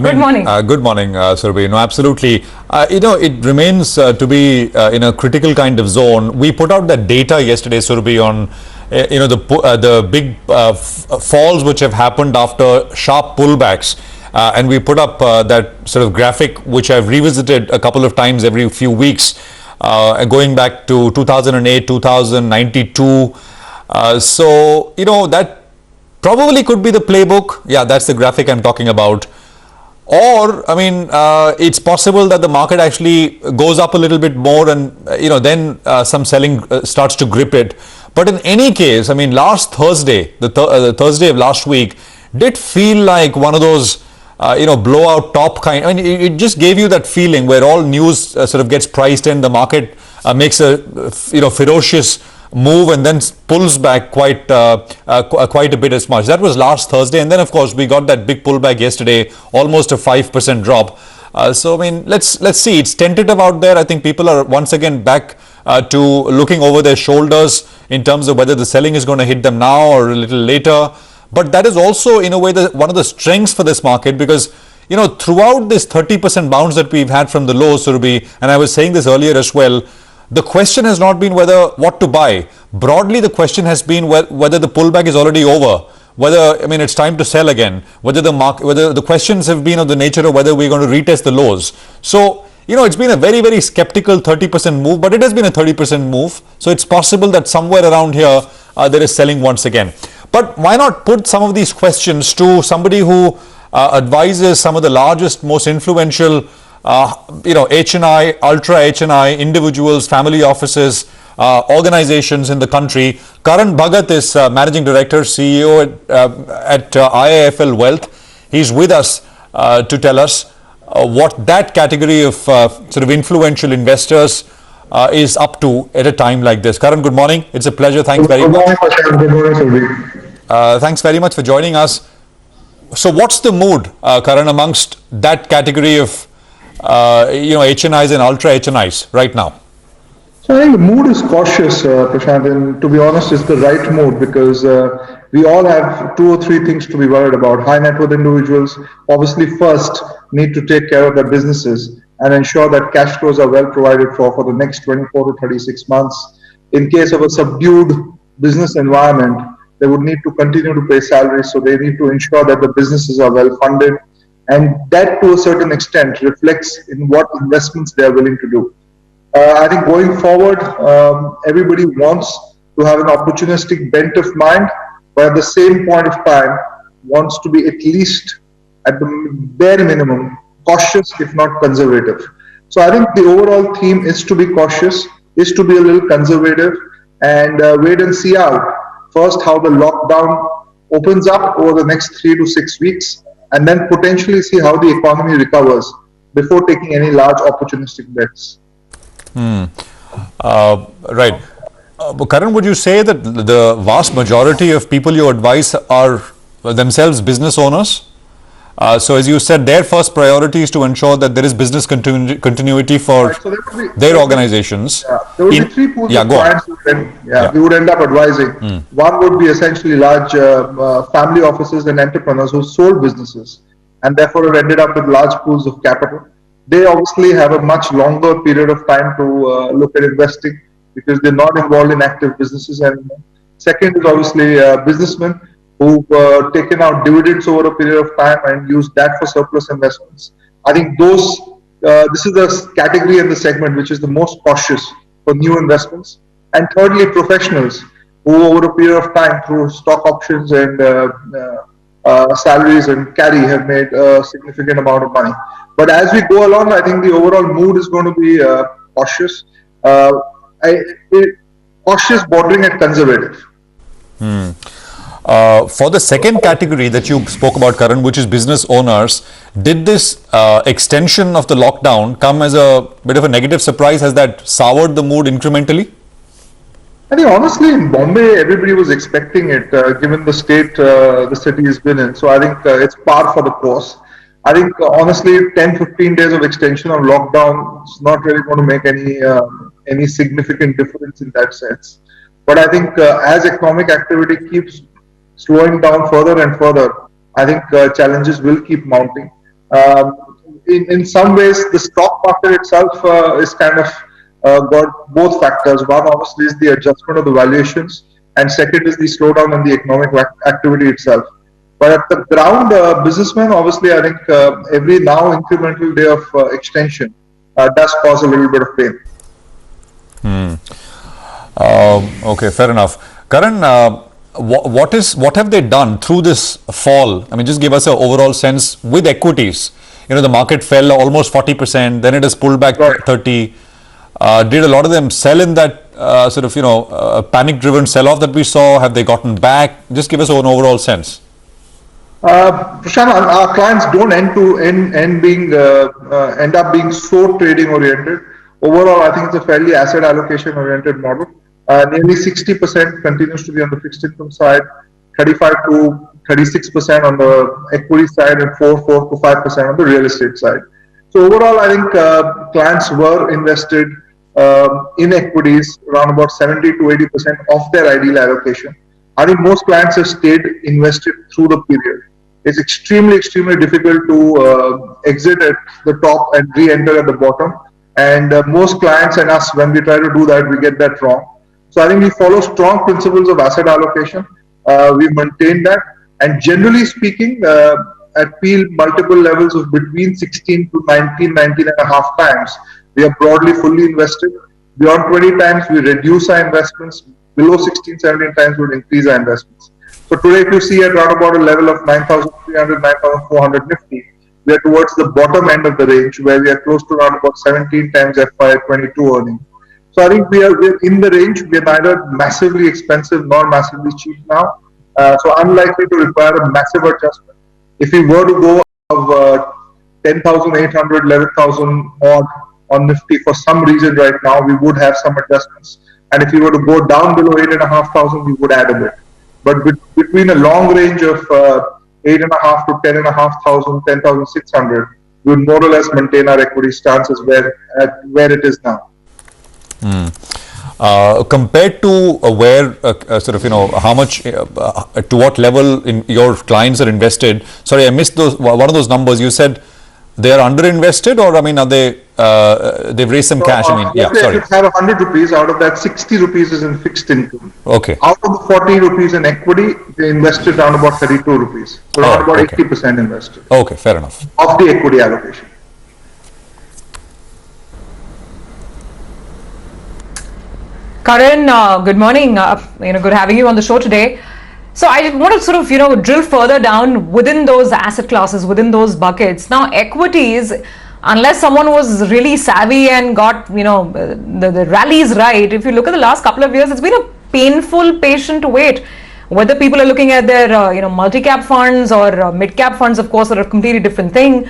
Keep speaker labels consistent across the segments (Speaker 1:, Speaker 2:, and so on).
Speaker 1: Good morning.
Speaker 2: Good morning, Surabhi. No, absolutely. It remains to be in a critical kind of zone. We put out that data yesterday, Surabhi, on the big falls which have happened after sharp pullbacks, and we put up that sort of graphic which I've revisited a couple of times every few weeks, going back to 2008, 2092. That probably could be the playbook. Yeah, that's the graphic I'm talking about. Or, it's possible that the market actually goes up a little bit more and, then some selling starts to grip it. But in any case, last Thursday, the Thursday of last week, did feel like one of those, blowout top kind. It just gave you that feeling where all news sort of gets priced in, the market makes a, ferocious move and then pulls back quite a bit as much. That was last Thursday, and then of course we got that big pullback yesterday, almost a 5% drop. Let's see. It's tentative out there. I think people are once again back to looking over their shoulders in terms of whether the selling is going to hit them now or a little later. But that is also in a way one of the strengths for this market, because throughout this 30% bounce that we've had from the lows, Surabhi, and I was saying this earlier as well, the question has not been what to buy. Broadly, the question has been whether the pullback is already over, whether it's time to sell again, whether the questions have been of the nature of whether we're going to retest the lows. So, it's been a very, very skeptical 30% move, but it has been a 30% move. So it's possible that somewhere around here there is selling once again. But why not put some of these questions to somebody who advises some of the largest, most influential HNI, ultra HNI, individuals, family offices, organizations in the country. Karan Bhagat is Managing Director, CEO at IIFL Wealth. He's with us to tell us what that category of sort of influential investors is up to at a time like this. Karan, good morning. It's a pleasure. Thanks very much.
Speaker 3: Good morning, Surabhi.
Speaker 2: Thanks very much for joining us. So what's the mood, Karan, amongst that category of HNIs and ultra HNIs right now?
Speaker 3: So I think the mood is cautious, Prashant, and to be honest, it's the right mood, because we all have two or three things to be worried about. High net worth individuals obviously first need to take care of their businesses and ensure that cash flows are well provided for the next 24 to 36 months. In case of a subdued business environment, they would need to continue to pay salaries, so they need to ensure that the businesses are well funded. And that, to a certain extent, reflects in what investments they are willing to do. I think going forward, everybody wants to have an opportunistic bent of mind, but at the same point of time, wants to be at least, at the bare minimum, cautious, if not conservative. So I think the overall theme is to be cautious, is to be a little conservative, and wait and see out. First, how the lockdown opens up over the next 3 to 6 weeks, and then potentially see how the economy recovers before taking any large opportunistic bets.
Speaker 2: Right. Karan, would you say that the vast majority of people you advise are themselves business owners? So as you said, their first priority is to ensure that there is business continuity for their organizations.
Speaker 3: There would be three pools of clients we would end up advising. One would be essentially large family offices and entrepreneurs who sold businesses and therefore have ended up with large pools of capital. They obviously have a much longer period of time to look at investing, because they're not involved in active businesses anymore. Second is obviously businessmen who've taken out dividends over a period of time and used that for surplus investments. I think this is the category and the segment which is the most cautious for new investments. And thirdly, professionals who over a period of time, through stock options and salaries and carry, have made a significant amount of money. But as we go along, I think the overall mood is going to be cautious, cautious bordering at conservative.
Speaker 2: For the second category that you spoke about, Karan, which is business owners, did this extension of the lockdown come as a bit of a negative surprise? Has that soured the mood incrementally?
Speaker 3: I think honestly in Bombay, everybody was expecting it, given the state the city has been in. So I think it's par for the course. I think honestly 10-15 days of extension of lockdown is not really going to make any significant difference in that sense. But I think as economic activity keeps slowing down further and further, I think challenges will keep mounting. In some ways, the stock market itself is kind of got both factors. One obviously is the adjustment of the valuations, and second is the slowdown in the economic activity itself. But at the ground, businessmen, obviously, I think every now incremental day of extension does cause a little bit of pain.
Speaker 2: Okay, fair enough. Karan, what have they done through this fall? I mean, just give us an overall sense with equities. You know, the market fell almost 40%, then it has pulled back 30. Did a lot of them sell in that sort of, panic-driven sell-off that we saw? Have they gotten back? Just give us an overall sense.
Speaker 3: Prashant, our clients don't end up being so trading oriented. Overall, I think it's a fairly asset allocation oriented model. Nearly 60% continues to be on the fixed income side, 35 to 36% on the equity side, and 4 to 5% on the real estate side. So overall, I think clients were invested in equities around about 70 to 80% of their ideal allocation. I think most clients have stayed invested through the period. It's extremely difficult to exit at the top and re-enter at the bottom. And most clients and us, when we try to do that, we get that wrong. So I think we follow strong principles of asset allocation. We maintain that. And generally speaking, at PEEL multiple levels of between 16 to 19 and a half times, we are broadly fully invested. Beyond 20 times, we reduce our investments. Below 16, 17 times, we would increase our investments. So today, if you see at around about a level of 9,300, 9,400 Nifty, we are towards the bottom end of the range, where we are close to around about 17 times FY22 earning. So I think we're in the range. We are neither massively expensive nor massively cheap now. So unlikely to require a massive adjustment. If we were to go of 10,800, 11,000 odd on Nifty for some reason right now, we would have some adjustments. And if we were to go down below 8,500, we would add a bit. But between a long range of 8,500 to 10,500, 10,600, we would more or less maintain our equity stances where it is now.
Speaker 2: Compared to where how much to what level in your clients are invested. Sorry, I missed one of those numbers. You said they are underinvested, or I mean, are they they've raised some cash? I mean, yeah, sorry.
Speaker 3: If you have 100 rupees, out of that 60 rupees is in fixed income.
Speaker 2: Okay.
Speaker 3: Out of the 40 rupees in equity, they invested around about 32 rupees. So around about 80% invested.
Speaker 2: Okay, fair enough.
Speaker 3: Of the equity allocation.
Speaker 1: Karan, good morning. Good having you on the show today. So I want to sort of, drill further down within those asset classes, within those buckets. Now, equities, unless someone was really savvy and got, the rallies right, if you look at the last couple of years, it's been a painful, patient wait. Whether people are looking at their, multi-cap funds or mid-cap funds, of course, are a completely different thing.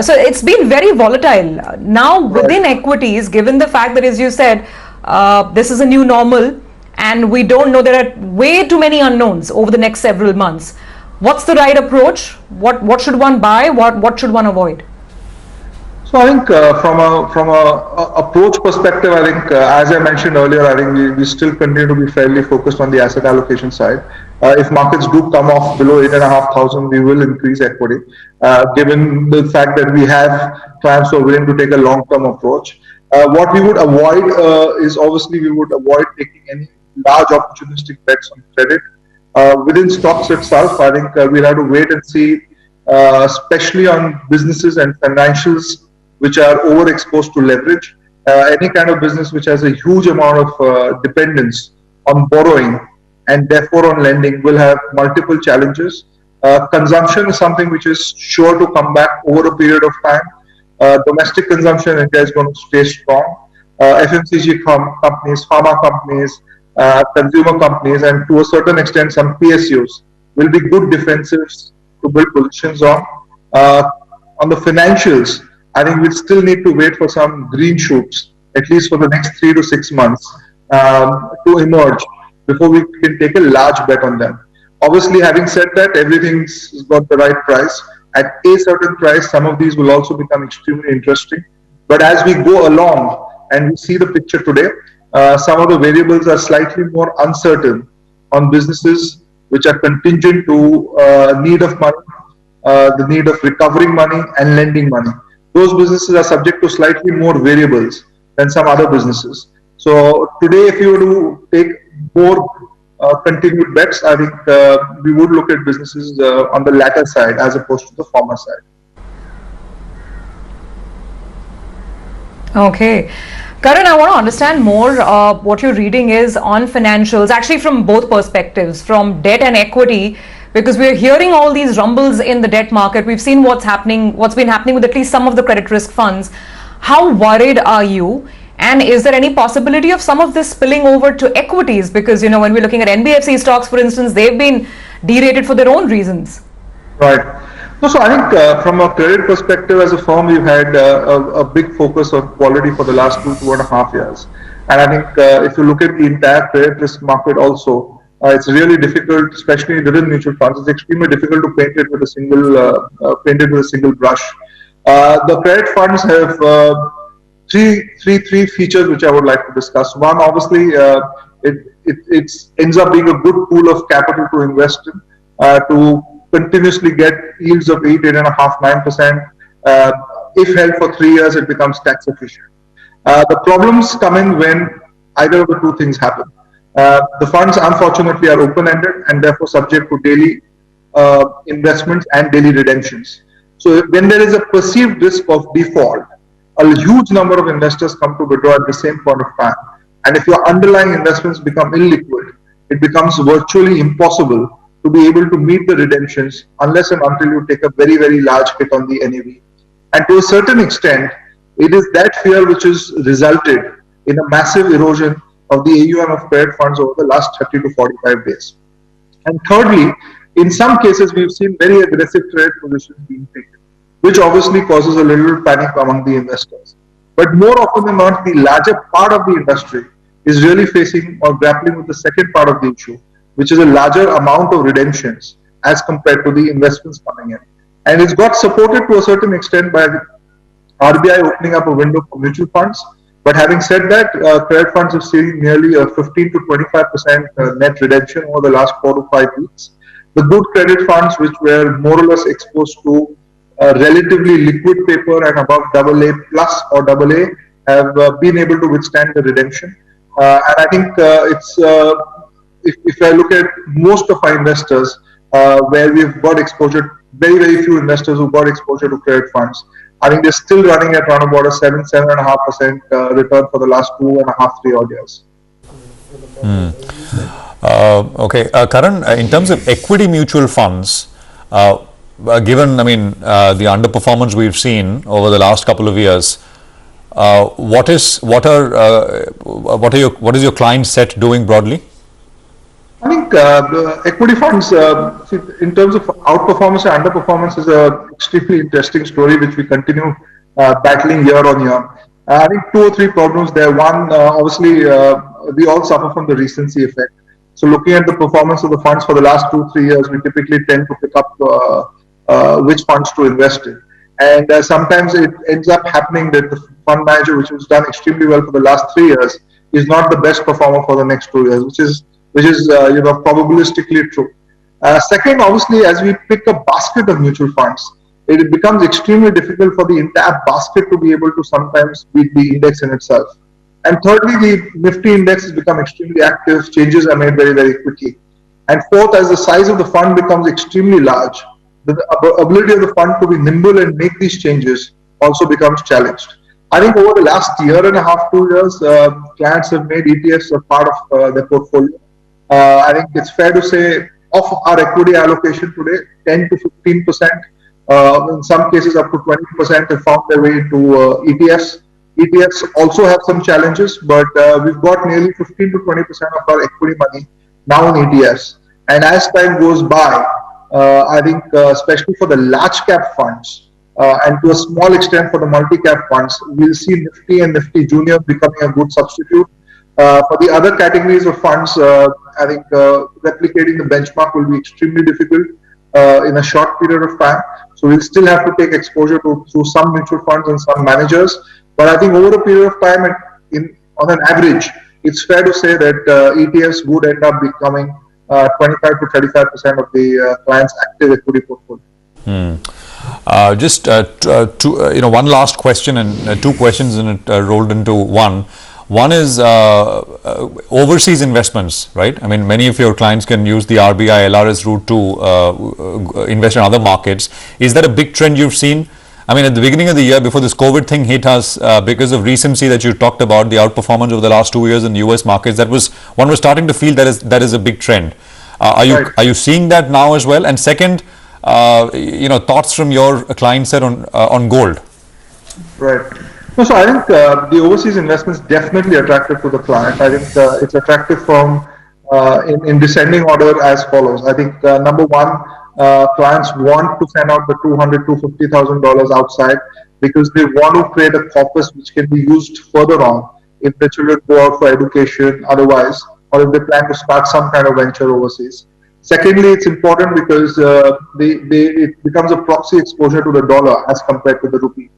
Speaker 1: So it's been very volatile. Now, within equities, given the fact that, as you said, this is a new normal, and we don't know, there are way too many unknowns over the next several months. What's the right approach? What should one buy? What should one avoid?
Speaker 3: So I think from a approach perspective, I think as I mentioned earlier, I think we still continue to be fairly focused on the asset allocation side. If markets do come off below 8,500, we will increase equity, given the fact that we have clients who are willing to take a long-term approach. What we would avoid is obviously we would avoid taking any large opportunistic bets on credit. Within stocks itself, I think we'll have to wait and see, especially on businesses and financials which are overexposed to leverage. Any kind of business which has a huge amount of dependence on borrowing and therefore on lending will have multiple challenges. Consumption is something which is sure to come back over a period of time. Domestic consumption in India is going to stay strong. FMCG companies, pharma companies, consumer companies, and to a certain extent some PSUs will be good defensives to build positions on. On the financials, I think we still need to wait for some green shoots, at least for the next 3 to 6 months, to emerge before we can take a large bet on them. Obviously, having said that, everything's got the right price. At a certain price, some of these will also become extremely interesting. But as we go along and we see the picture today, some of the variables are slightly more uncertain on businesses which are contingent to need of money, the need of recovering money and lending money. Those businesses are subject to slightly more variables than some other businesses. So today, if you were to take more continued bets, I think we would look at businesses on the latter side as opposed to the former side.
Speaker 1: Okay. Karan, I want to understand more what your reading is on financials, actually from both perspectives, from debt and equity, because we're hearing all these rumbles in the debt market. We've seen what's been happening with at least some of the credit risk funds. How worried are you? And is there any possibility of some of this spilling over to equities? Because, when we're looking at NBFC stocks, for instance, they've been derated for their own reasons.
Speaker 3: Right. No, so I think from a credit perspective, as a firm, we've had a big focus on quality for the last 2.5 years. And I think if you look at the entire credit risk market also, it's really difficult, especially within mutual funds. It's extremely difficult to paint it with a single brush. The credit funds have three features which I would like to discuss. One, obviously, it ends up being a good pool of capital to invest in, to continuously get yields of 8.5%, 9%. If held for 3 years, it becomes tax efficient. The problems come in when either of the two things happen. The funds, unfortunately, are open-ended and therefore subject to daily investments and daily redemptions. So when there is a perceived risk of default, a huge number of investors come to withdraw at the same point of time. And if your underlying investments become illiquid, it becomes virtually impossible to be able to meet the redemptions unless and until you take a very, very large hit on the NAV. And to a certain extent, it is that fear which has resulted in a massive erosion of the AUM of credit funds over the last 30 to 45 days. And thirdly, in some cases, we've seen very aggressive credit positions being taken, which obviously causes a little panic among the investors. But more often than not, the larger part of the industry is really facing or grappling with the second part of the issue, which is a larger amount of redemptions as compared to the investments coming in. And it's got supported to a certain extent by RBI opening up a window for mutual funds. But having said that, credit funds have seen nearly a 15 to 25% net redemption over the last 4 to 5 weeks. The good credit funds, which were more or less exposed to relatively liquid paper and above AA plus or AA, have been able to withstand the redemption. And I think if I look at most of our investors, where we've got exposure, very, very few investors who got exposure to credit funds, I think they're still running at around about a 7.5% return for the last 2.5, 3 odd years.
Speaker 2: Okay, Karan, in terms of equity mutual funds, given the underperformance we've seen over the last couple of years, what is your client set doing broadly?
Speaker 3: I think the equity funds, in terms of outperformance and underperformance, is a extremely interesting story which we continue battling year on year. I think 2 or 3 problems there. One, obviously, we all suffer from the recency effect. So looking at the performance of the funds for the last 2-3 years, we typically tend to pick up which funds to invest in. And sometimes it ends up happening that the fund manager, which has done extremely well for the last 3 years, is not the best performer for the next 2 years, which is probabilistically true. Second, obviously, as we pick a basket of mutual funds, it becomes extremely difficult for the entire basket to be able to sometimes beat the index in itself. And thirdly, the Nifty index has become extremely active. Changes are made very, very quickly. And fourth, as the size of the fund becomes extremely large, the ability of the fund to be nimble and make these changes also becomes challenged. I think over the last 1.5 to 2 years, clients have made ETFs a part of their portfolio. I think it's fair to say of our equity allocation today, 10 to 15%, in some cases up to 20% have found their way into ETFs. ETFs also have some challenges, but we've got nearly 15 to 20% of our equity money now in ETFs. And as time goes by, I think especially for the large cap funds and to a small extent for the multi-cap funds, we'll see Nifty and Nifty Junior becoming a good substitute. For the other categories of funds, I think replicating the benchmark will be extremely difficult in a short period of time. So we'll still have to take exposure to some mutual funds and some managers. But I think over a period of time, on an average, it's fair to say that ETFs would end up becoming 25 to 35% of the client's active equity portfolio.
Speaker 2: One last question and two questions in it rolled into one. One is overseas investments, right? I mean, many of your clients can use the RBI LRS route to invest in other markets. Is that a big trend you've seen? I mean, at the beginning of the year, before this COVID thing hit us, because of recency that you talked about, the outperformance over the last 2 years in the US markets, one was starting to feel that is a big trend. Are you seeing that now as well? And second, thoughts from your client set on gold.
Speaker 3: Right. No, so I think the overseas investments definitely attractive to the client. I think it's attractive from in descending order as follows. I think number one, clients want to send out the $200,000 to $50,000 outside because they want to create a corpus which can be used further on if the children go out for education otherwise, or if they plan to start some kind of venture overseas. Secondly, it's important because it becomes a proxy exposure to the dollar as compared to the rupee.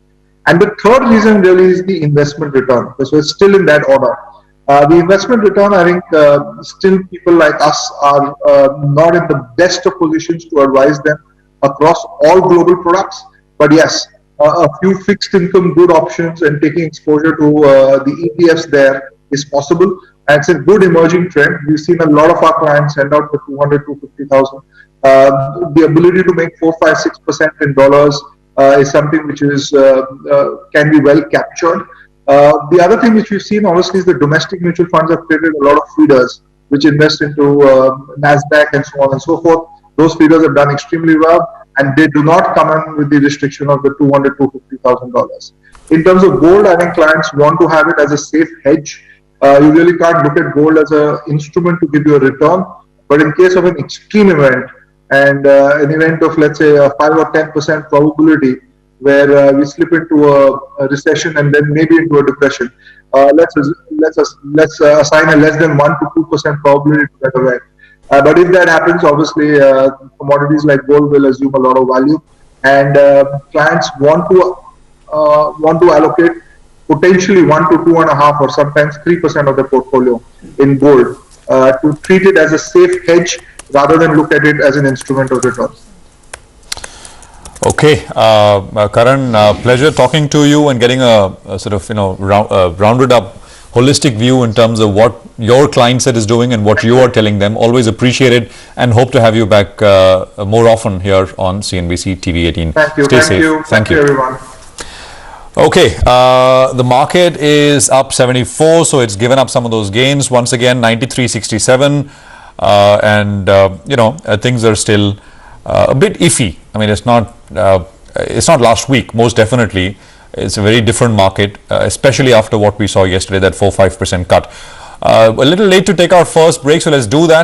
Speaker 3: And the third reason really is the investment return. So it's still in that order. The investment return, I think, still people like us are not in the best of positions to advise them across all global products. But yes, a few fixed income good options and taking exposure to the ETFs there is possible. And it's a good emerging trend. We've seen a lot of our clients send out the 200 to 50,000. The ability to make 4, 5, 6% in dollars is something which is can be well captured. The other thing which we've seen, obviously, is the domestic mutual funds have created a lot of feeders which invest into NASDAQ and so on and so forth. Those feeders have done extremely well, and they do not come in with the restriction of the $200,000 to $50,000. In terms of gold, I think clients want to have it as a safe hedge. You really can't look at gold as an instrument to give you a return, but in case of an extreme event and an event of, let's say, a 5 or 10% probability where we slip into a recession and then maybe into a depression, let's assign a less than 1 to 2% probability to that event. But if that happens, obviously, commodities like gold will assume a lot of value, and clients want to allocate potentially 1 to 2.5 or sometimes 3% of their portfolio in gold to treat it as a safe hedge rather than look at it as an instrument of return.
Speaker 2: Okay, Karan, pleasure talking to you and getting a sort of rounded up holistic view in terms of what your client set is doing and what you are telling them. Always appreciate it, and hope to have you back more often here on CNBC TV 18.
Speaker 3: Thank you.
Speaker 2: Stay safe.
Speaker 3: Thank you, everyone.
Speaker 2: Okay, the market is up 74, so it's given up some of those gains. Once again, 93.67, and things are still a bit iffy. I mean, it's not last week, most definitely. It's a very different market, especially after what we saw yesterday, that 4-5% cut. A little late to take our first break, so let's do that.